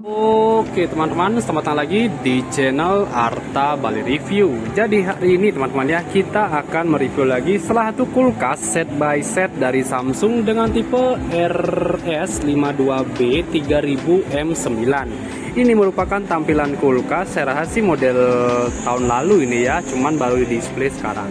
Oke teman-teman, selamat datang lagi di channel Arta Bali Review. Jadi hari ini teman-teman ya, kita akan mereview lagi salah satu kulkas set by set dari Samsung dengan tipe RS52B 3000M9. Ini merupakan tampilan kulkas, saya rasa sih model tahun lalu ini ya, cuman baru di display sekarang.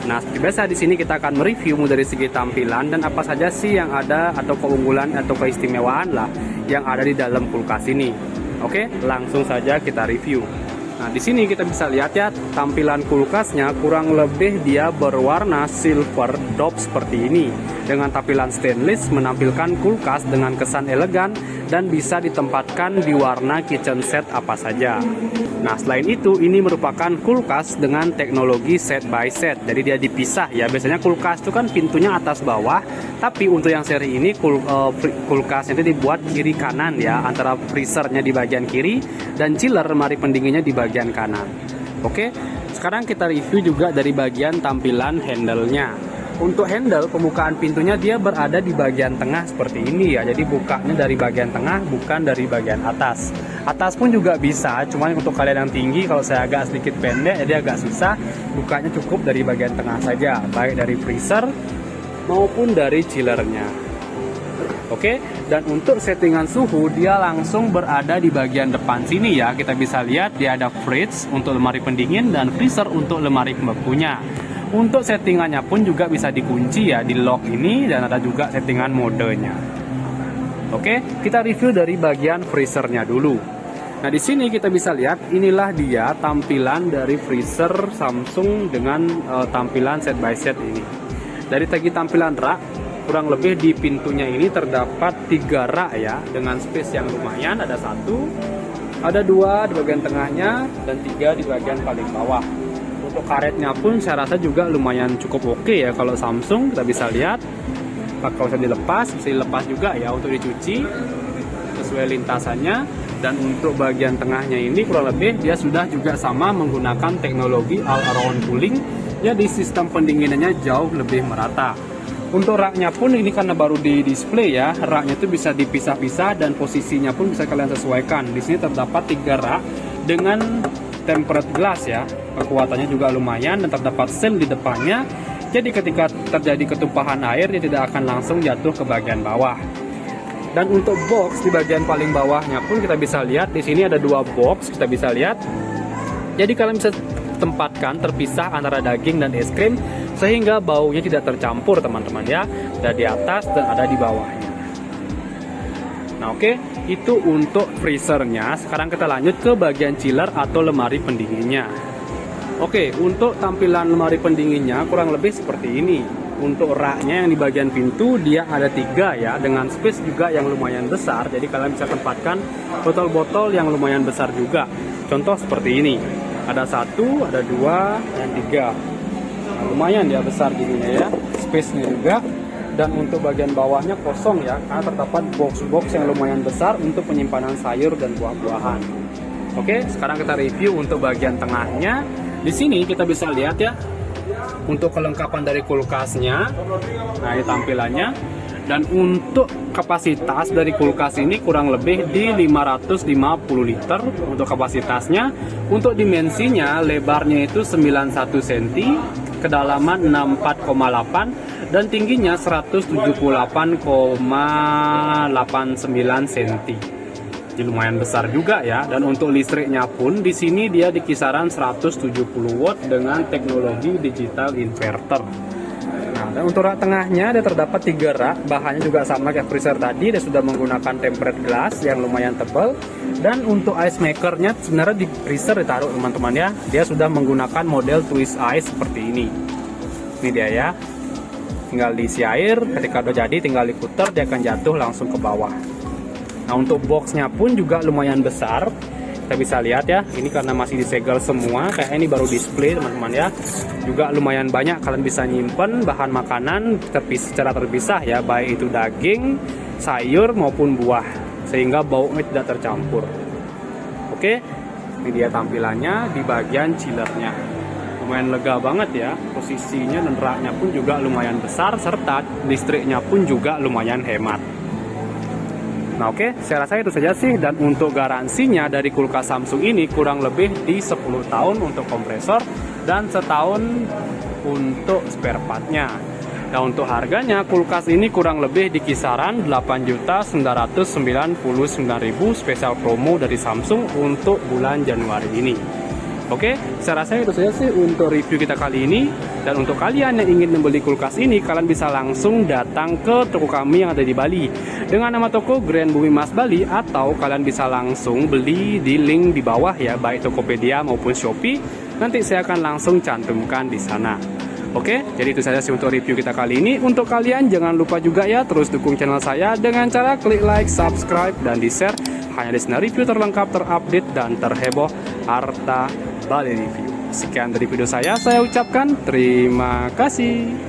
Nah, seperti biasa di sini kita akan mereview dari segi tampilan dan apa saja sih yang ada atau keunggulan atau keistimewaan lah yang ada di dalam kulkas ini. Oke, langsung saja kita review. Nah, di sini kita bisa lihat ya tampilan kulkasnya kurang lebih dia berwarna silver dop seperti ini. Dengan tampilan stainless menampilkan kulkas dengan kesan elegan dan bisa ditempatkan di warna kitchen set apa saja. Nah, selain itu ini merupakan kulkas dengan teknologi set by set. Jadi dia dipisah ya. Biasanya kulkas itu kan pintunya atas bawah, tapi untuk yang seri ini kulkasnya itu dibuat kiri kanan ya, antara freezernya di bagian kiri dan chiller lemari pendinginnya di bagian kanan. Oke, sekarang kita review juga dari bagian tampilan handle-nya. Untuk handle pembukaan pintunya dia berada di bagian tengah seperti ini ya. Jadi bukanya dari bagian tengah, bukan dari bagian atas. Atas pun juga bisa, cuman untuk kalian yang tinggi, kalau saya agak sedikit pendek jadi agak susah. Bukanya cukup dari bagian tengah saja, baik dari freezer maupun dari chillernya. Oke, dan untuk settingan suhu dia langsung berada di bagian depan sini ya. Kita bisa lihat dia ada fridge untuk lemari pendingin dan freezer untuk lemari pembekunya. Untuk settingannya pun juga bisa dikunci ya di lock ini, dan ada juga settingan modenya. Oke, kita review dari bagian freezernya dulu. Nah, di sini kita bisa lihat inilah dia tampilan dari freezer Samsung dengan tampilan set by set ini. Dari segi tampilan rak, kurang lebih di pintunya ini terdapat 3 rak ya, dengan space yang lumayan. Ada 1, ada 2 di bagian tengahnya, dan 3 di bagian paling bawah. Untuk karetnya pun saya rasa juga lumayan cukup oke ya. Kalau Samsung kita bisa lihat, kalau bisa dilepas juga ya untuk dicuci sesuai lintasannya. Dan untuk bagian tengahnya ini kurang lebih dia sudah juga sama menggunakan teknologi all around cooling. Jadi sistem pendinginannya jauh lebih merata. Untuk raknya pun ini karena baru di display ya, raknya itu bisa dipisah-pisah dan posisinya pun bisa kalian sesuaikan. Di sini terdapat 3 rak dengan tempered glass ya, kekuatannya juga lumayan dan terdapat seal di depannya. Jadi ketika terjadi ketumpahan air dia tidak akan langsung jatuh ke bagian bawah. Dan untuk box di bagian paling bawahnya pun kita bisa lihat di sini ada 2 box, kita bisa lihat. Jadi kalian bisa tempatkan terpisah antara daging dan es krim sehingga baunya tidak tercampur teman-teman ya. Ada di atas dan ada di bawahnya. Nah, oke, itu untuk freezernya. Sekarang kita lanjut ke bagian chiller atau lemari pendinginnya. Oke, untuk tampilan lemari pendinginnya kurang lebih seperti ini. Untuk raknya yang di bagian pintu dia ada 3 ya, dengan space juga yang lumayan besar. Jadi kalian bisa tempatkan botol-botol yang lumayan besar juga. Contoh seperti ini. Ada 1, ada 2, dan 3. Nah, lumayan ya besar gininya ya. Space-nya juga. Dan untuk bagian bawahnya kosong ya, karena terdapat box-box yang lumayan besar untuk penyimpanan sayur dan buah-buahan. Oke, sekarang kita review untuk bagian tengahnya. Di sini kita bisa lihat ya, untuk kelengkapan dari kulkasnya. Nah, ini tampilannya. Dan untuk kapasitas dari kulkas ini kurang lebih di 550 liter untuk kapasitasnya. Untuk dimensinya, lebarnya itu 91 cm, kedalaman 64,8 dan tingginya 178,89 cm. Jadi lumayan besar juga ya. Dan untuk listriknya pun di sini dia di kisaran 170 watt dengan teknologi digital inverter. Nah, dan untuk rak tengahnya dia terdapat 3 rak, bahannya juga sama kayak freezer tadi, dia sudah menggunakan tempered glass yang lumayan tebal. Dan untuk ice makernya sebenarnya di freezer ditaruh teman-teman ya, dia sudah menggunakan model twist ice seperti ini. Ini dia ya, tinggal diisi air, ketika udah jadi tinggal diputar, dia akan jatuh langsung ke bawah. Nah, untuk boxnya pun juga lumayan besar. Kita bisa lihat ya, ini karena masih disegel semua, kayak ini baru display teman-teman ya. Juga lumayan banyak, kalian bisa nyimpen bahan makanan secara terpisah ya, baik itu daging, sayur maupun buah, sehingga baunya tidak tercampur. Oke, ini dia tampilannya di bagian chillernya. Lumayan lega banget ya, posisinya dan raknya pun juga lumayan besar, serta listriknya pun juga lumayan hemat. Nah oke, saya rasa itu saja sih. Dan untuk garansinya dari kulkas Samsung ini kurang lebih di 10 tahun untuk kompresor dan setahun untuk spare partnya. Nah untuk harganya kulkas ini kurang lebih di kisaran 8.999.000 spesial promo dari Samsung untuk bulan Januari ini. Oke, saya rasa itu saja sih untuk review kita kali ini. Dan untuk kalian yang ingin membeli kulkas ini, kalian bisa langsung datang ke toko kami yang ada di Bali dengan nama toko Grand Bumi Mas Bali, atau kalian bisa langsung beli di link di bawah ya, baik Tokopedia maupun Shopee. Nanti saya akan langsung cantumkan di sana. Oke, jadi itu saja sih untuk review kita kali ini. Untuk kalian jangan lupa juga ya terus dukung channel saya dengan cara klik like, subscribe, dan di-share. Hanya di sini review terlengkap, terupdate, dan terheboh harta Bali Review. Sekian dari video saya ucapkan terima kasih.